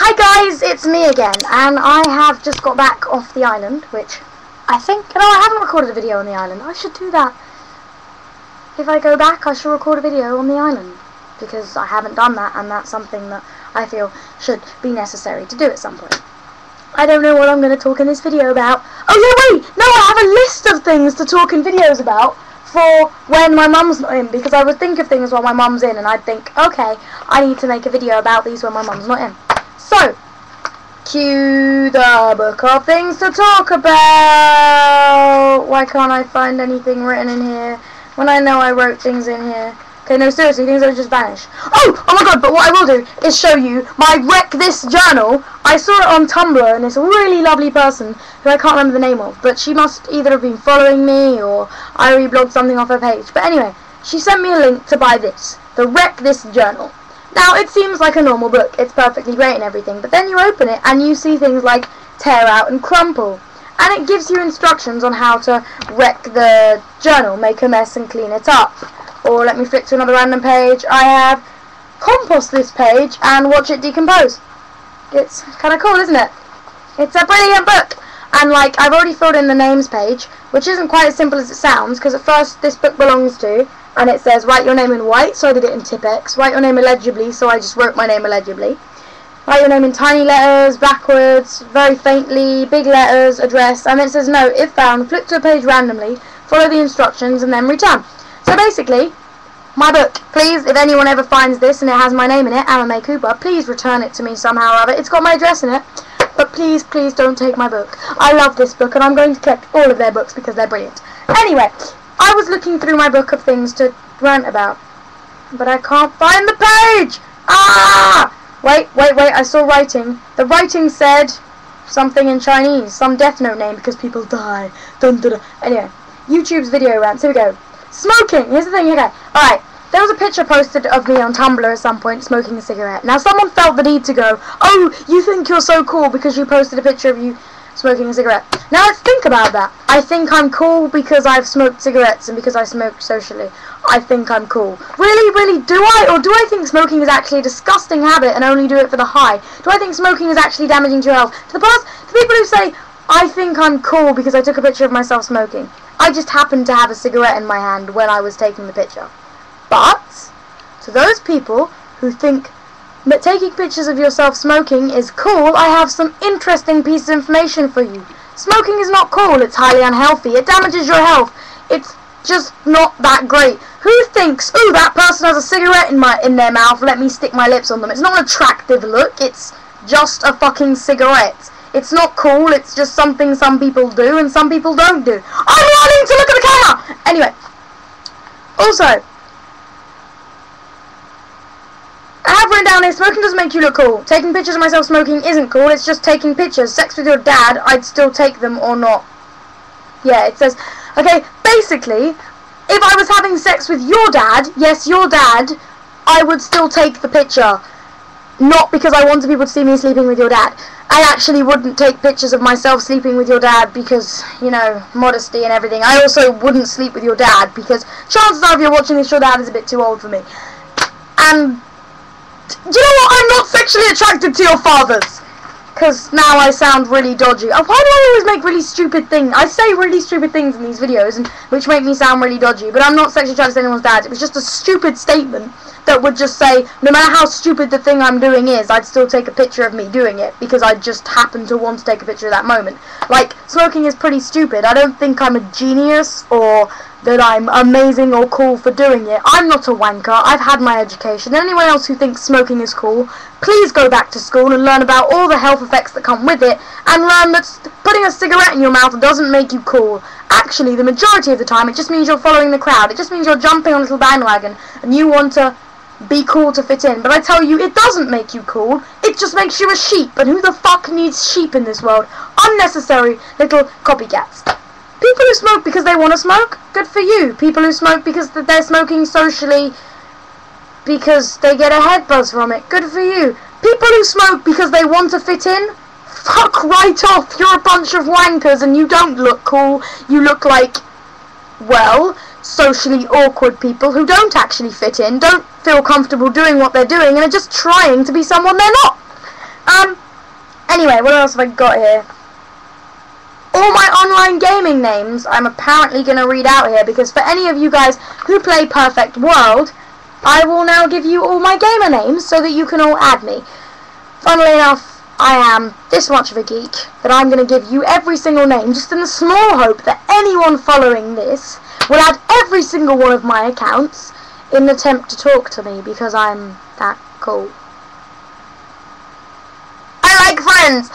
Hi guys, it's me again, and I have just got back off the island, which I think, no, I haven't recorded a video on the island. I should do that. If I go back, I should record a video on the island, because I haven't done that, and that's something that I feel should be necessary to do at some point. I don't know what I'm going to talk in this video about. Oh yeah, wait, no, I have a list of things to talk in videos about for when my mum's not in, because I would think of things while my mum's in, and I'd think, okay, I need to make a video about these when my mum's not in. So, cue the book of things to talk about. Why can't I find anything written in here when I know I wrote things in here? Okay, no, seriously, things that would just vanish. Oh my god, but what I will do is show you my Wreck This journal. I saw it on Tumblr, and it's a really lovely person who I can't remember the name of, but she must either have been following me or I reblogged something off her page. But anyway, she sent me a link to buy this, the Wreck This journal. Now, it seems like a normal book, it's perfectly great and everything, but then you open it and you see things like tear out and crumple. And it gives you instructions on how to wreck the journal, make a mess and clean it up. Or let me flick to another random page. I have compost this page and watch it decompose. It's kind of cool, isn't it? It's a brilliant book. And like, I've already filled in the names page, which isn't quite as simple as it sounds, because at first this book belongs to, and it says write your name in white, so I did it in Tipex. Write your name illegibly, so I just wrote my name illegibly. Write your name in tiny letters, backwards, very faintly, big letters, address, and then it says no, if found, flip to a page randomly, follow the instructions, and then return. So basically, my book, please, if anyone ever finds this and it has my name in it, Anna May Cooper, please return it to me somehow or other. It's got my address in it, but please, please don't take my book. I love this book, and I'm going to collect all of their books because they're brilliant. Anyway, I was looking through my book of things to rant about, but I can't find the page! Ah! Wait, I saw writing. The writing said something in Chinese, some Death Note name, because people die. Dun, dun, dun. Anyway, YouTube's video rants, here we go. Smoking! Here's the thing, okay. Alright, there was a picture posted of me on Tumblr at some point smoking a cigarette. Now, someone felt the need to go, oh, you think you're so cool because you posted a picture of you smoking a cigarette. Now, let's think about that. I think I'm cool because I've smoked cigarettes and because I smoke socially. I think I'm cool. Really, do I? Or do I think smoking is actually a disgusting habit and only do it for the high? Do I think smoking is actually damaging to your health? To the people who say, I think I'm cool because I took a picture of myself smoking. I just happened to have a cigarette in my hand when I was taking the picture. But, to those people who think that taking pictures of yourself smoking is cool, I have some interesting pieces of information for you. Smoking is not cool, it's highly unhealthy, it damages your health, it's just not that great. Who thinks, ooh, that person has a cigarette in their mouth, let me stick my lips on them? It's not an attractive look, it's just a fucking cigarette. It's not cool, it's just something some people do and some people don't do. I'm learning to look at the camera! Anyway, also, I have written down here, smoking doesn't make you look cool. Taking pictures of myself smoking isn't cool, it's just taking pictures. Sex with your dad, I'd still take them or not. Yeah, it says, okay, basically, if I was having sex with your dad, yes, your dad, I would still take the picture. Not because I wanted people to see me sleeping with your dad. I actually wouldn't take pictures of myself sleeping with your dad because, you know, modesty and everything. I also wouldn't sleep with your dad because chances are if you're watching this, your dad is a bit too old for me. And do you know what? I'm not sexually attracted to your fathers. Because now I sound really dodgy. Oh, why do I always make really stupid things? I say really stupid things in these videos, and which make me sound really dodgy. But I'm not sexually attracted to anyone's dad. It was just a stupid statement that would just say, no matter how stupid the thing I'm doing is, I'd still take a picture of me doing it. Because I just happen to want to take a picture at that moment. Like, smoking is pretty stupid. I don't think I'm a genius, or that I'm amazing or cool for doing it. I'm not a wanker. I've had my education. And anyone else who thinks smoking is cool, please go back to school and learn about all the health effects that come with it, and learn that putting a cigarette in your mouth doesn't make you cool. Actually, the majority of the time, it just means you're following the crowd. It just means you're jumping on a little bandwagon, and you want to be cool to fit in. But I tell you, it doesn't make you cool. It just makes you a sheep. And who the fuck needs sheep in this world? Unnecessary little copycats. People who smoke because they want to smoke, good for you. People who smoke because they're smoking socially because they get a head buzz from it, good for you. People who smoke because they want to fit in, fuck right off. You're a bunch of wankers and you don't look cool. You look like, well, socially awkward people who don't actually fit in, don't feel comfortable doing what they're doing, and are just trying to be someone they're not. Anyway, what else have I got here? All my online gaming names I'm apparently going to read out here, because for any of you guys who play Perfect World, I will now give you all my gamer names so that you can all add me. Funnily enough, I am this much of a geek that I'm going to give you every single name, just in the small hope that anyone following this will add every single one of my accounts in an attempt to talk to me, because I'm that cool. I like friends!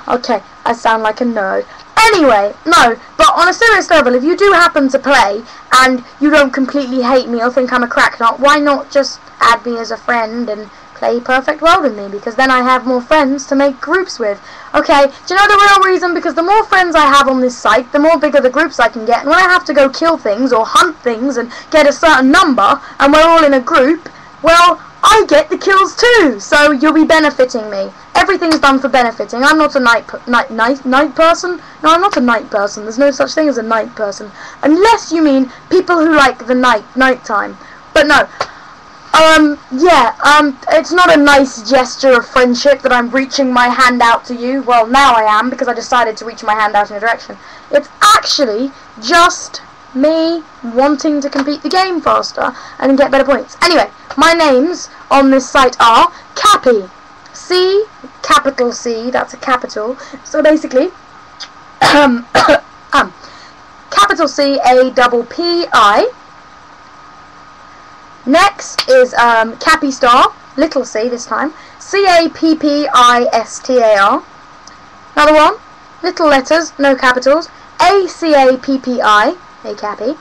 Okay, I sound like a nerd. Anyway, no, but on a serious level, if you do happen to play and you don't completely hate me or think I'm a cracknut, why not just add me as a friend and play Perfect World with me? Because then I have more friends to make groups with. Okay, do you know the real reason? Because the more friends I have on this site, the more bigger the groups I can get. And when I have to go kill things or hunt things and get a certain number, and we're all in a group, well, I get the kills too, so you'll be benefiting me. Everything's done for benefiting. I'm not a night person. No, I'm not a night person. There's no such thing as a night person, unless you mean people who like the nighttime. But no. It's not a nice gesture of friendship that I'm reaching my hand out to you. Well, now I am, because I decided to reach my hand out in a direction. It's actually just me wanting to complete the game faster and get better points. Anyway, my names on this site are Cappy. C, capital C, that's a capital. So basically, capital C, A, double P, I. Next is Cappy Star, little c this time, C-A-P-P-I-S-T-A-R. Another one, little letters, no capitals, A-C-A-P-P-I, A Cappy.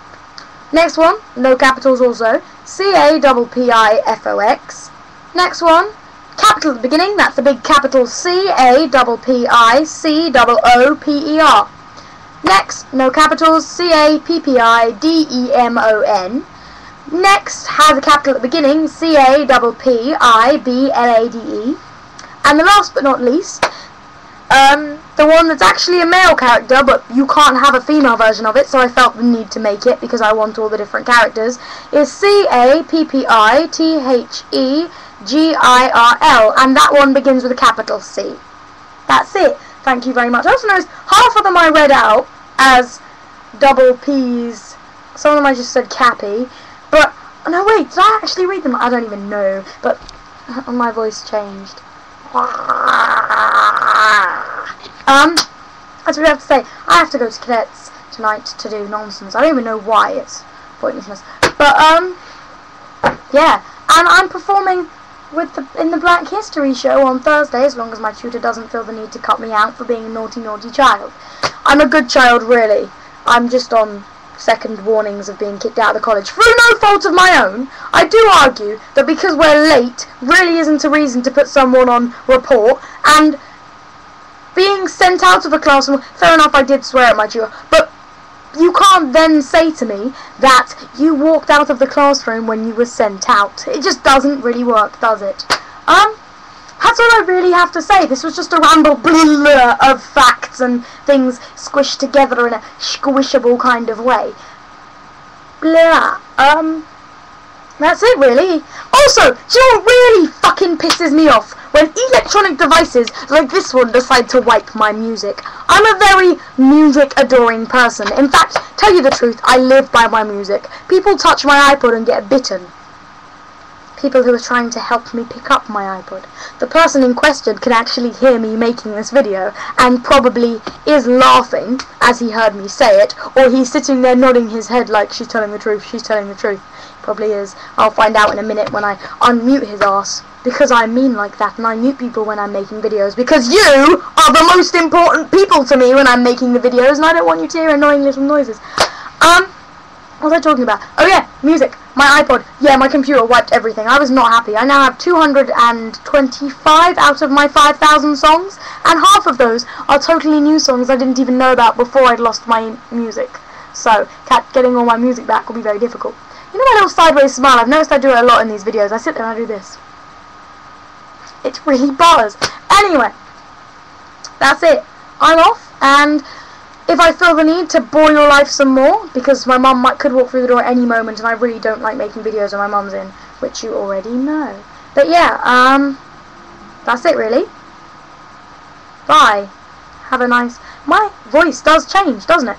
Next one, no capitals also, C-A-P-P-I-F-O-X. Next one, capital at the beginning, that's the big capital C-A-P-P-I-C-O-O-P-E-R. Next, no capitals, C-A-P-P-I-D-E-M-O-N. Next has a capital at the beginning, C-A-P-P-I-B-L-A-D-E. And the last but not least, the one that's actually a male character, but you can't have a female version of it, so I felt the need to make it because I want all the different characters, is C-A-P-P-I-T-H-E-G-I-R-L, and that one begins with a capital C. That's it. Thank you very much. I also noticed half of them I read out as double P's. Some of them I just said Cappy. But, no wait, did I actually read them? I don't even know, but my voice changed. As we have to say, I have to go to cadets tonight to do nonsense. I don't even know why, it's pointlessness. But, yeah, and I'm performing in the Black History show on Thursday, as long as my tutor doesn't feel the need to cut me out for being a naughty, naughty child. I'm a good child, really. I'm just on second warnings of being kicked out of the college through no fault of my own. I do argue that because we're late really isn't a reason to put someone on report, and being sent out of a classroom, fair enough, I did swear at my tutor, but you can't then say to me that you walked out of the classroom when you were sent out. It just doesn't really work, does it? That's all I really have to say. This was just a ramble of facts and things squished together in a squishable kind of way. Blah. That's it, really. Also, do you know what really fucking pisses me off? When electronic devices like this one decide to wipe my music. I'm a very music-adoring person. In fact, tell you the truth, I live by my music. People touch my iPod and get bitten. People who are trying to help me pick up my iPod. The person in question can actually hear me making this video and probably is laughing as he heard me say it, or he's sitting there nodding his head like she's telling the truth, she's telling the truth. Probably is. I'll find out in a minute when I unmute his ass, because I'm mean like that and I mute people when I'm making videos, because you are the most important people to me when I'm making the videos, and I don't want you to hear annoying little noises. What was I talking about? Oh yeah, music. My iPod. Yeah, my computer wiped everything. I was not happy. I now have 225 out of my 5,000 songs, and half of those are totally new songs I didn't even know about before I'd lost my music. So, getting all my music back will be very difficult. You know my little sideways smile? I've noticed I do it a lot in these videos. I sit there and I do this. It's really buzz. Anyway, that's it. I'm off, and if I feel the need to bore your life some more, because my mum could walk through the door at any moment, and I really don't like making videos when my mum's in, which you already know. But yeah, That's it, really. Bye. Have a nice... My voice does change, doesn't it?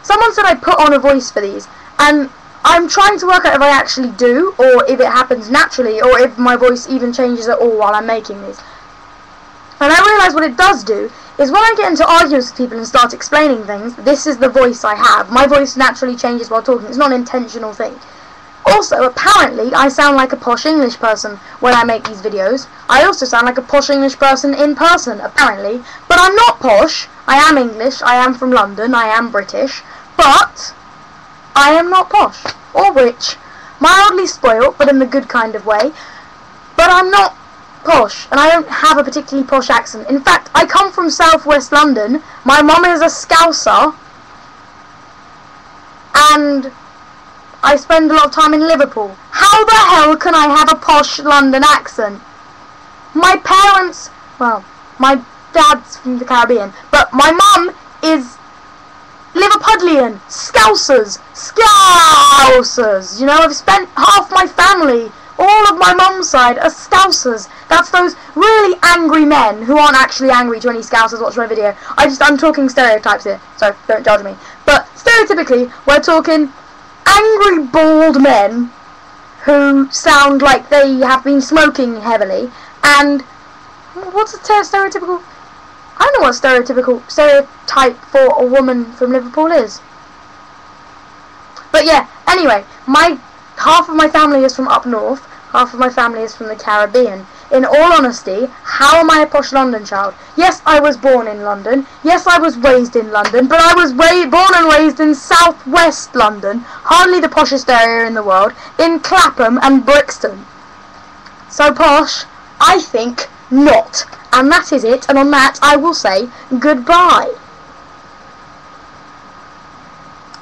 Someone said I put on a voice for these, and I'm trying to work out if I actually do, or if it happens naturally, or if my voice even changes at all while I'm making these. And I realise what it does do is when I get into arguments with people and start explaining things, this is the voice I have. My voice naturally changes while talking. It's not an intentional thing. Also, apparently, I sound like a posh English person when I make these videos. I also sound like a posh English person in person, apparently. But I'm not posh. I am English. I am from London. I am British. But I am not posh or rich. Mildly spoilt, but in the good kind of way. But I'm not posh, and I don't have a particularly posh accent. In fact, I come from southwest London. My mum is a Scouser, and I spend a lot of time in Liverpool. How the hell can I have a posh London accent? My parents, well, my dad's from the Caribbean, but my mum is Liverpudlian. Scousers. You know, I've spent half my family, all of my mum's side, are Scousers. That's those really angry men who aren't actually angry to any Scousers watching my video. I'm talking stereotypes here, so don't judge me. But stereotypically, we're talking angry bald men who sound like they have been smoking heavily. And what's a stereotypical? I don't know what stereotype for a woman from Liverpool is. But yeah, anyway, half of my family is from up north, half of my family is from the Caribbean. In all honesty, how am I a posh London child? Yes, I was born in London. Yes, I was raised in London. But I was born and raised in southwest London, hardly the poshest area in the world, in Clapham and Brixton. So posh? I think not. And that is it. And on that, I will say goodbye.